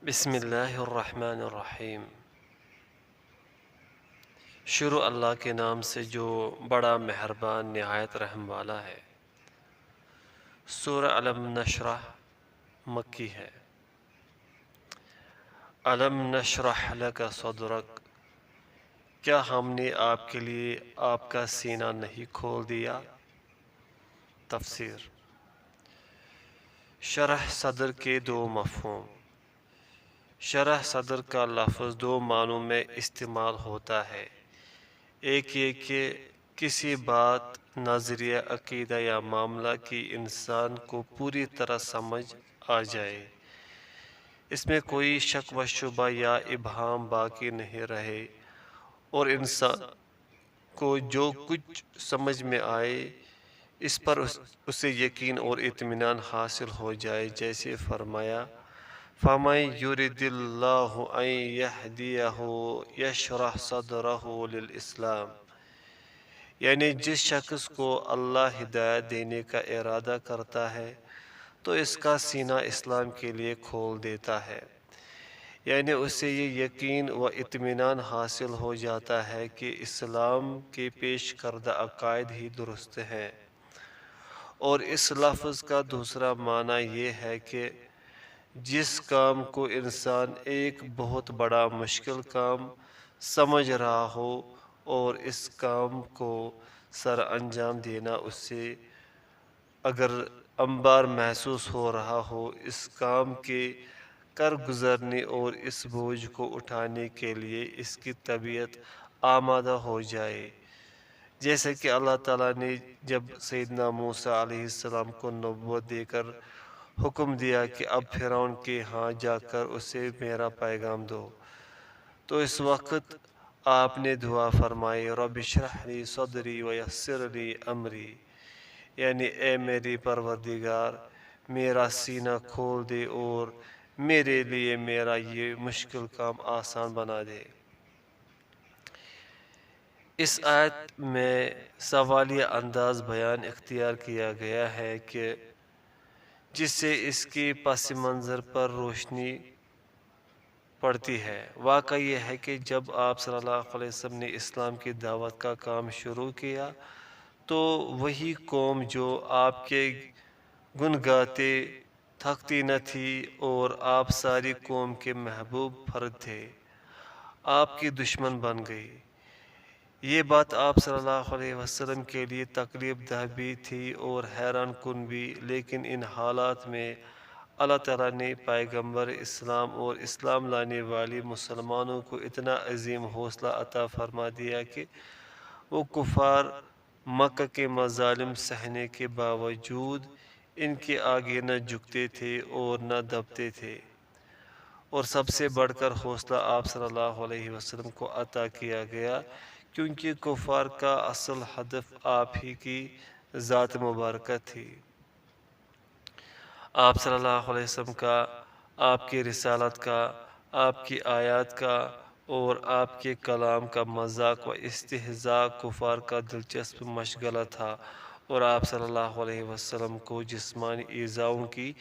بسم اللہ الرحمن الرحیم۔ شروع اللہ کے نام سے جو بڑا مہربان نہایت رحم والا ہے۔ سورہ علم نشرح مکی ہے۔ علم نشرح لک صدرک، کیا ہم نے آپ کے لیے آپ کا سینہ نہیں کھول دیا؟ تفسیر۔ شرح صدر کے دو مفہوم۔ شرح صدر کا لفظ دو معنوں میں استعمال ہوتا ہے۔ ایک یہ کہ کسی بات، نظریہ، عقیدہ یا معاملہ کی انسان کو پوری طرح سمجھ آ جائے، اس میں کوئی شک و شبہ یا ابہام باقی نہیں رہے، اور انسان کو جو کچھ سمجھ میں آئے اس پر اسے یقین اور اطمینان حاصل ہو جائے، جیسے فرمایا فَمَن يُرِدِ اللَّهُ أَن يَهْدِيَهُ يَشْرَحْ صَدْرَهُ لِلْإِسْلَامِ، یعنی جس شخص کو اللہ ہدایت دینے کا ارادہ کرتا ہے تو اس کا سینہ اسلام کے لیے کھول دیتا ہے، یعنی اسے یہ یقین و اطمینان حاصل ہو جاتا ہے کہ اسلام کے پیش کردہ عقائد ہی درست ہیں۔ اور اس لفظ کا دوسرا معنی یہ ہے کہ جس کام کو انسان ایک بہت بڑا مشکل کام سمجھ رہا ہو اور اس کام کو سر انجام دینا اسے اگر امبار محسوس ہو رہا ہو، اس کام کے کر گزرنے اور اس بوجھ کو اٹھانے کے لیے اس کی طبیعت آمادہ ہو جائے، جیسے کہ اللہ تعالیٰ نے جب سیدنا موسیٰ علیہ السلام کو نبوت دے کر حکم دیا کہ اب فرعون کے ہاں جا کر اسے میرا پیغام دو، تو اس وقت آپ نے دعا فرمائی رب اشرح لی صدری ویسر لی امری، یعنی اے میری پروردگار میرا سینہ کھول دے اور میرے لیے میرا یہ مشکل کام آسان بنا دے۔ اس آیت میں سوالیہ انداز بیان اختیار کیا گیا ہے کہ جس سے اس کے پس منظر پر روشنی پڑتی ہے۔ واقعہ یہ ہے کہ جب آپ صلی اللہ علیہ وسلم نے اسلام کی دعوت کا کام شروع کیا تو وہی قوم جو آپ کے گن گاتے تھکتی نہ تھی اور آپ ساری قوم کے محبوب فرد تھے، آپ کی دشمن بن گئی۔ یہ بات آپ صلی اللہ علیہ وسلم کے لیے تکلیف دہ بھی تھی اور حیران کن بھی، لیکن ان حالات میں اللہ تعالیٰ نے پیغمبر اسلام اور اسلام لانے والی مسلمانوں کو اتنا عظیم حوصلہ عطا فرما دیا کہ وہ کفار مکہ کے مظالم سہنے کے باوجود ان کے آگے نہ جھکتے تھے اور نہ دبتے تھے، اور سب سے بڑھ کر حوصلہ آپ صلی اللہ علیہ وسلم کو عطا کیا گیا، کیونکہ کفار کا اصل ہدف آپ ہی کی ذات مبارکہ تھی۔ آپ صلی اللہ علیہ وسلم کا، آپ کی رسالت کا، آپ کی آیات کا اور آپ کے کلام کا مذاق و استہزاء کفار کا دلچسپ مشغلہ تھا، اور آپ صلی اللہ علیہ وسلم کو جسمانی ایذاؤں کی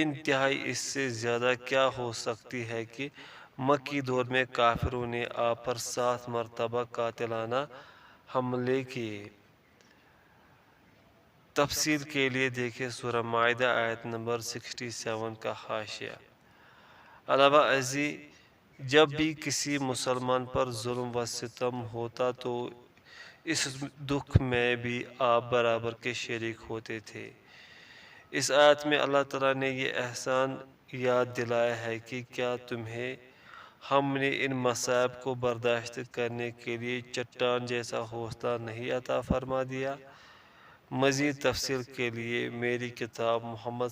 انتہائی اس سے زیادہ کیا ہو سکتی ہے کہ مکی دور میں کافروں نے آپ پر 7 مرتبہ قاتلانہ حملے کیے۔ تفصیل کے لیے دیکھیں سورہ مائدہ آیت نمبر 67 کا حاشیہ۔ علاوہ ازیں جب بھی کسی مسلمان پر ظلم و ستم ہوتا تو اس دکھ میں بھی آپ برابر کے شریک ہوتے تھے۔ اس آیت میں اللہ تعالیٰ نے یہ احسان یاد دلایا ہے کہ کیا تمہیں ہم نے ان مصائب کو برداشت کرنے کے لیے چٹان جیسا حوصلہ نہیں عطا فرما دیا؟ مزید تفصیل کے لیے میری کتاب محمد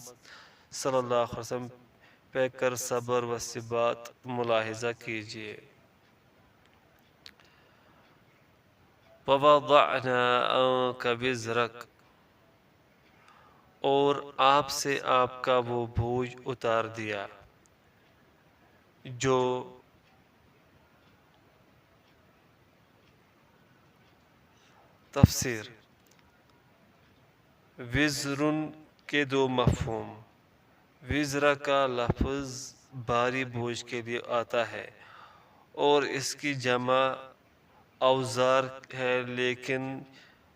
صلی اللہ علیہ وسلم پہ کر صبر و ثبات ملاحظہ کیجیے۔ وَوَضَعْنَا عَنْكَ وِزْرَكَ، اور آپ سے آپ کا وہ بوجھ اتار دیا جو تفسیر۔ وزرن کے دو مفہوم۔ وزرا کا لفظ بھاری بوجھ کے لیے آتا ہے اور اس کی جمع اوزار ہے، لیکن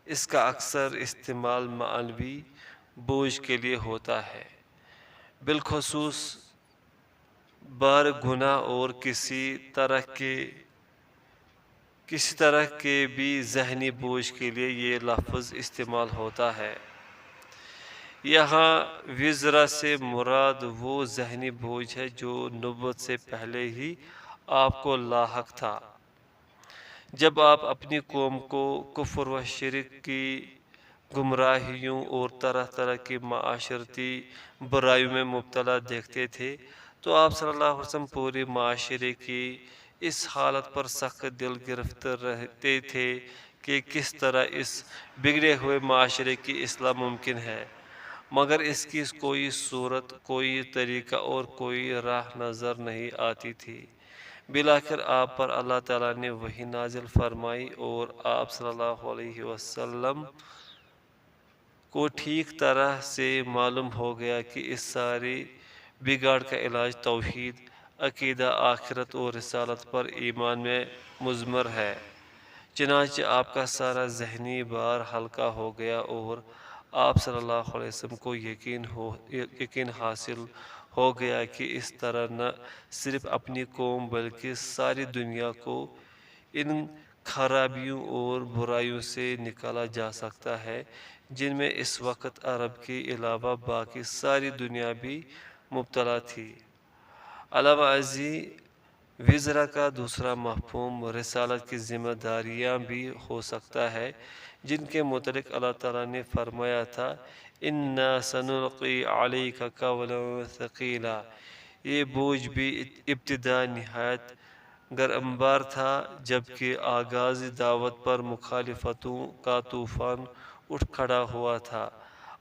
اس کا اکثر استعمال معنوی بوجھ کے لیے ہوتا ہے، بالخصوص بار گناہ اور کسی طرح کے بھی ذہنی بوجھ کے لیے یہ لفظ استعمال ہوتا ہے۔ یہاں وزرا سے مراد وہ ذہنی بوجھ ہے جو نبوت سے پہلے ہی آپ کو لاحق تھا، جب آپ اپنی قوم کو کفر و شرک کی گمراہیوں اور طرح طرح کی معاشرتی برائیوں میں مبتلا دیکھتے تھے، تو آپ صلی اللہ علیہ وسلم پورے معاشرے کی اس حالت پر سخت دل گرفتہ رہتے تھے کہ کس طرح اس بگڑے ہوئے معاشرے کی اصلاح ممکن ہے، مگر اس کی کوئی صورت، کوئی طریقہ اور کوئی راہ نظر نہیں آتی تھی۔ بالآخر آپ پر اللہ تعالیٰ نے وحی نازل فرمائی اور آپ صلی اللہ علیہ وسلم کو ٹھیک طرح سے معلوم ہو گیا کہ اس ساری بگاڑ کا علاج توحید، عقیدہ، آخرت اور رسالت پر ایمان میں مضمر ہے۔ چنانچہ آپ کا سارا ذہنی بار ہلکا ہو گیا اور آپ صلی اللہ علیہ وسلم کو یقین حاصل ہو گیا کہ اس طرح نہ صرف اپنی قوم بلکہ ساری دنیا کو ان خرابیوں اور برائیوں سے نکالا جا سکتا ہے جن میں اس وقت عرب کے علاوہ باقی ساری دنیا بھی مبتلا تھی۔ علاوہ ازیں وزرا کا دوسرا مفہوم رسالت کی ذمہ داریاں بھی ہو سکتا ہے، جن کے متعلق اللہ تعالیٰ نے فرمایا تھا اِنَّا سَنُلْقِي عَلَيْكَ قَوْلًا ثَقِيلًا۔ یہ بوجھ بھی ابتدا نہایت گرانبار تھا، جبکہ آغاز دعوت پر مخالفتوں کا طوفان اٹھ کھڑا ہوا تھا۔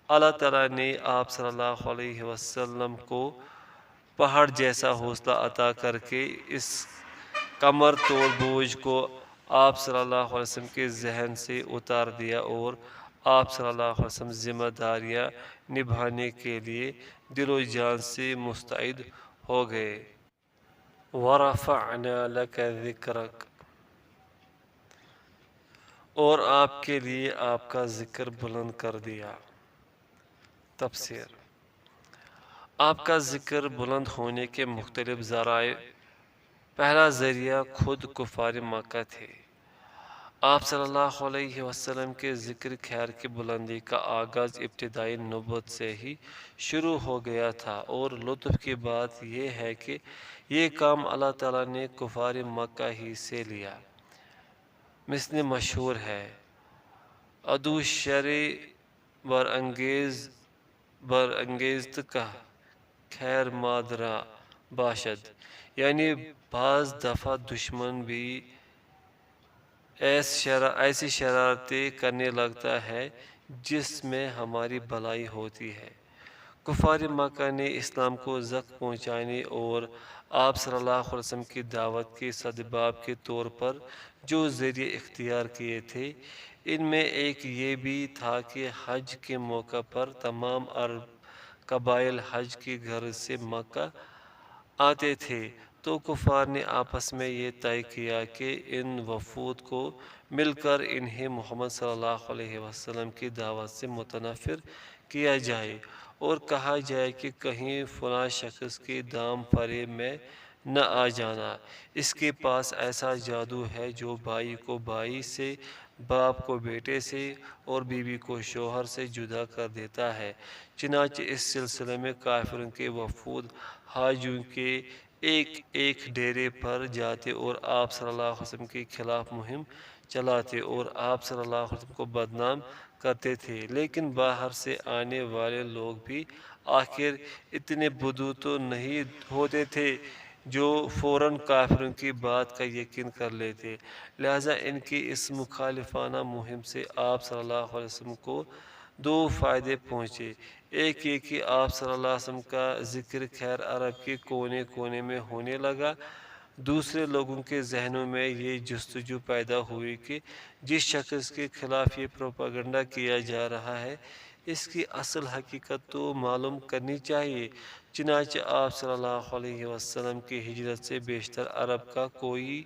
اللہ تعالیٰ نے آپ صلی اللہ علیہ وسلم کو پہاڑ جیسا حوصلہ عطا کر کے اس کمر توڑ بوجھ کو آپ صلی اللہ علیہ وسلم کے ذہن سے اتار دیا اور آپ صلی اللہ علیہ وسلم ذمہ داریاں نبھانے کے لیے دل و جان سے مستعد ہو گئے۔ وَرَفَعْنَا لَكَ ذِكْرَكَ، اور آپ کے لیے آپ کا ذکر بلند کر دیا۔ تفسیر: آپ کا ذکر بلند ہونے کے مختلف ذرائع۔ پہلا ذریعہ خود کفار مکہ تھے۔ آپ صلی اللہ علیہ وسلم کے ذکر خیر کی بلندی کا آغاز ابتدائی نبوت سے ہی شروع ہو گیا تھا، اور لطف کی بات یہ ہے کہ یہ کام اللہ تعالیٰ نے کفار مکہ ہی سے لیا۔ مثل مشہور ہے ادو شر برانگیزت کا خیر مادرا باشد، یعنی بعض دفعہ دشمن بھی ایسی شرارتیں کرنے لگتا ہے جس میں ہماری بھلائی ہوتی ہے۔ کفار مکہ نے اسلام کو زخم پہنچانے اور آپ صلی اللہ علیہ وسلم کی دعوت کے سدباب کے طور پر جو ذریعے اختیار کیے تھے، ان میں ایک یہ بھی تھا کہ حج کے موقع پر تمام عرب قبائل حج کی غرض سے مکہ آتے تھے، تو کفار نے آپس میں یہ طے کیا کہ ان وفود کو مل کر انہیں محمد صلی اللہ علیہ وسلم کی دعوت سے متنفر کیا جائے اور کہا جائے کہ کہیں فلاں شخص کے دام فریب میں نہ آ جانا، اس کے پاس ایسا جادو ہے جو بھائی کو بھائی سے، باپ کو بیٹے سے اور بیوی کو شوہر سے جدا کر دیتا ہے۔ چنانچہ اس سلسلے میں کافروں کے وفود حاجیوں کے ایک ایک ڈیرے پر جاتے اور آپ صلی اللہ علیہ وسلم کے خلاف مہم چلاتے اور آپ صلی اللہ علیہ وسلم کو بدنام کرتے تھے، لیکن باہر سے آنے والے لوگ بھی آخر اتنے بدو تو نہیں ہوتے تھے جو فوراً کافروں کی بات کا یقین کر لیتے، لہٰذا ان کی اس مخالفانہ مہم سے آپ صلی اللہ علیہ وسلم کو دو فائدے پہنچے۔ ایک یہ کہ آپ صلی اللہ علیہ وسلم کا ذکر خیر عرب کے کونے کونے میں ہونے لگا، دوسرے لوگوں کے ذہنوں میں یہ جستجو پیدا ہوئی کہ جس شخص کے خلاف یہ پروپیگنڈا کیا جا رہا ہے، اس کی اصل حقیقت تو معلوم کرنی چاہیے۔ چنانچہ آپ صلی اللہ علیہ وسلم کی ہجرت سے بیشتر عرب کا کوئی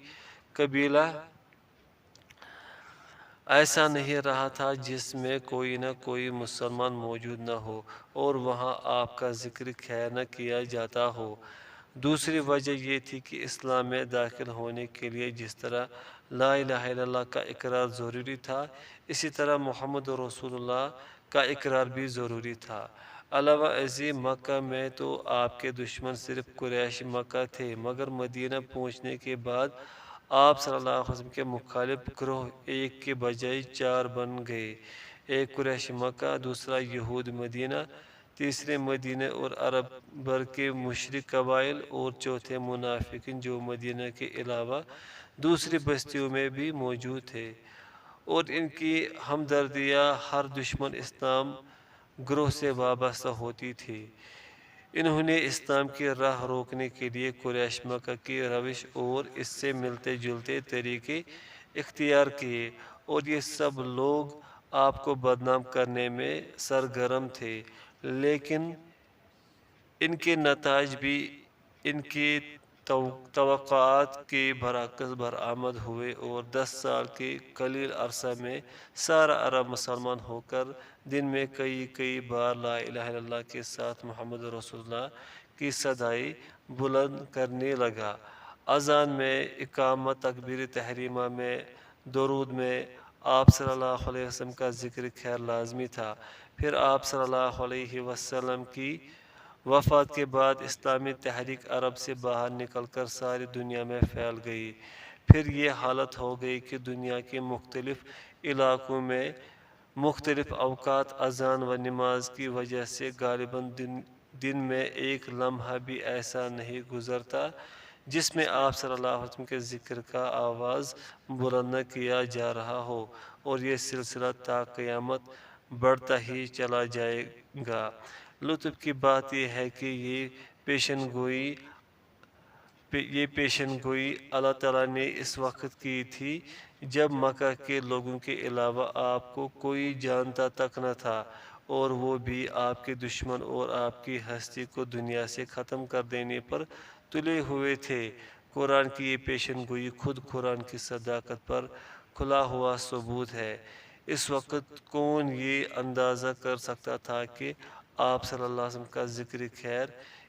قبیلہ ایسا نہیں رہا تھا جس میں کوئی نہ کوئی مسلمان موجود نہ ہو اور وہاں آپ کا ذکر خیر نہ کیا جاتا ہو۔ دوسری وجہ یہ تھی کہ اسلام میں داخل ہونے کے لیے جس طرح لا الہ الا اللہ کا اقرار ضروری تھا، اسی طرح محمد رسول اللہ کا اقرار بھی ضروری تھا۔ علاوہ ازیں مکہ میں تو آپ کے دشمن صرف قریش مکہ تھے، مگر مدینہ پہنچنے کے بعد آپ صلی اللہ علیہ وسلم کے مخالف گروہ ایک کے بجائے 4 بن گئے، ایک قریش مکہ، دوسرا یہود مدینہ، تیسرے مدینہ اور عرب بھر کے مشرک قبائل، اور چوتھے منافقین جو مدینہ کے علاوہ دوسری بستیوں میں بھی موجود تھے، اور ان کی ہمدردیاں ہر دشمن اسلام گروہ سے وابستہ ہوتی تھی۔ انہوں نے اسلام کی راہ روکنے کے لیے قریش مکہ کی روش اور اس سے ملتے جلتے طریقے اختیار کیے، اور یہ سب لوگ آپ کو بدنام کرنے میں سرگرم تھے، لیکن ان کے نتائج بھی ان کی توقعات کے برعکس برآمد ہوئے، اور 10 سال کے قلیل عرصہ میں سارا عرب مسلمان ہو کر دن میں کئی بار لا الہ الا اللہ کے ساتھ محمد رسول اللہ کی صدائیں بلند کرنے لگا۔ اذان میں، اقامت، تکبیر تحریمہ میں، درود میں آپ صلی اللہ علیہ وسلم کا ذکر خیر لازمی تھا۔ پھر آپ صلی اللہ علیہ وسلم کی وفات کے بعد اسلامی تحریک عرب سے باہر نکل کر ساری دنیا میں پھیل گئی۔ پھر یہ حالت ہو گئی کہ دنیا کے مختلف علاقوں میں مختلف اوقات اذان و نماز کی وجہ سے غالباً دن میں ایک لمحہ بھی ایسا نہیں گزرتا جس میں آپ صلی اللہ علیہ وسلم کے ذکر کا آواز بلند نہ کیا جا رہا ہو، اور یہ سلسلہ تا قیامت بڑھتا ہی چلا جائے گا۔ لطف کی بات یہ ہے کہ یہ پیشن گوئی اللہ تعالیٰ نے اس وقت کی تھی جب مکہ کے لوگوں کے علاوہ آپ کو کوئی جانتا تک نہ تھا، اور وہ بھی آپ کے دشمن اور آپ کی ہستی کو دنیا سے ختم کر دینے پر تلے ہوئے تھے۔ قرآن کی یہ پیشن گوئی خود قرآن کی صداقت پر کھلا ہوا ثبوت ہے۔ اس وقت کون یہ اندازہ کر سکتا تھا کہ آپ صلی اللہ علیہ وسلم کا ذکر خیر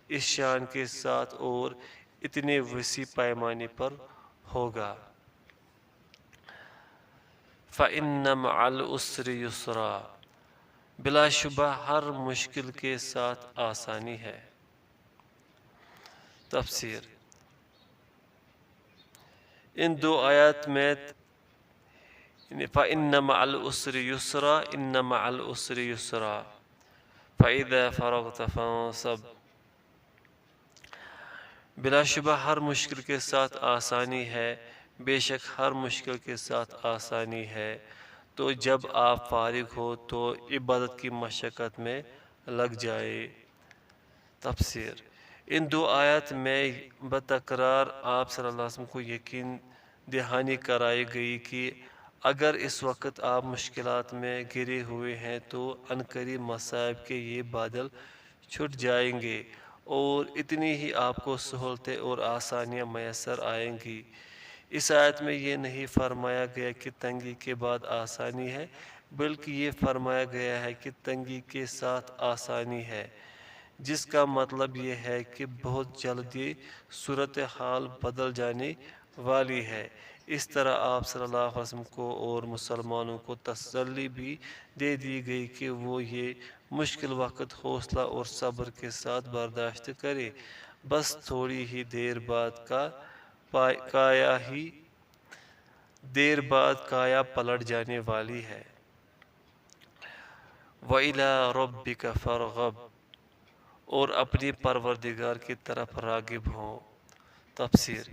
اس شان کے ساتھ اور اتنے وسیع پیمانے پر ہوگا۔ فَإِنَّ مَعَ الْعُسْرِ يُسْرًا، بلا شبہ ہر مشکل کے ساتھ آسانی ہے۔ تفسیر: ان دو آیات میں فَإِنَّ مَعَ الْعُسْرِ يُسْرًا، إِنَّ مَعَ الْعُسْرِ يُسْرًا، فَإِذَا فَرَغْتَ فَانصَبْ، بلا شبہ ہر مشکل کے ساتھ آسانی ہے، بے شک ہر مشکل کے ساتھ آسانی ہے، تو جب آپ فارغ ہو تو عبادت کی مشقت میں لگ جائے۔ تفسیر: ان دو آیات میں بتکرار آپ صلی اللہ علیہ وسلم کو یقین دہانی کرائی گئی کہ اگر اس وقت آپ مشکلات میں گھرے ہوئے ہیں تو عنقریب مصائب کے یہ بادل چھٹ جائیں گے، اور اتنی ہی آپ کو سہولتیں اور آسانیاں میسر آئیں گی۔ اس آیت میں یہ نہیں فرمایا گیا کہ تنگی کے بعد آسانی ہے، بلکہ یہ فرمایا گیا ہے کہ تنگی کے ساتھ آسانی ہے، جس کا مطلب یہ ہے کہ بہت جلد یہ صورتحال بدل جانے والی ہے۔ اس طرح آپ صلی اللہ علیہ وسلم کو اور مسلمانوں کو تسلی بھی دے دی گئی کہ وہ یہ مشکل وقت حوصلہ اور صبر کے ساتھ برداشت کرے، بس تھوڑی ہی دیر بعد کایا پلٹ جانے والی ہے۔ وَإِلَىٰ رَبِّكَ فَارْغَب، اور اپنی پروردگار کی طرف راغب ہوں۔ تفسیر: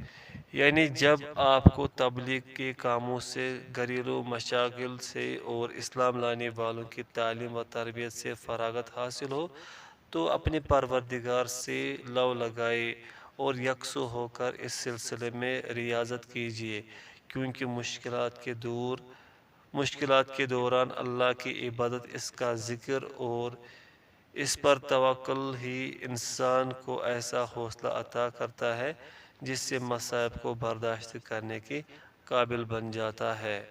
یعنی جب آپ کو تبلیغ کے کاموں سے، گھریلو مشاغل سے اور اسلام لانے والوں کی تعلیم و تربیت سے فراغت حاصل ہو تو اپنے پروردگار سے لو لگائے اور یکسو ہو کر اس سلسلے میں ریاضت کیجیے، کیونکہ مشکلات کے دور مشکلات کے دوران اللہ کی عبادت، اس کا ذکر اور اس پر توکل ہی انسان کو ایسا حوصلہ عطا کرتا ہے جس سے مصائب کو برداشت کرنے کے قابل بن جاتا ہے۔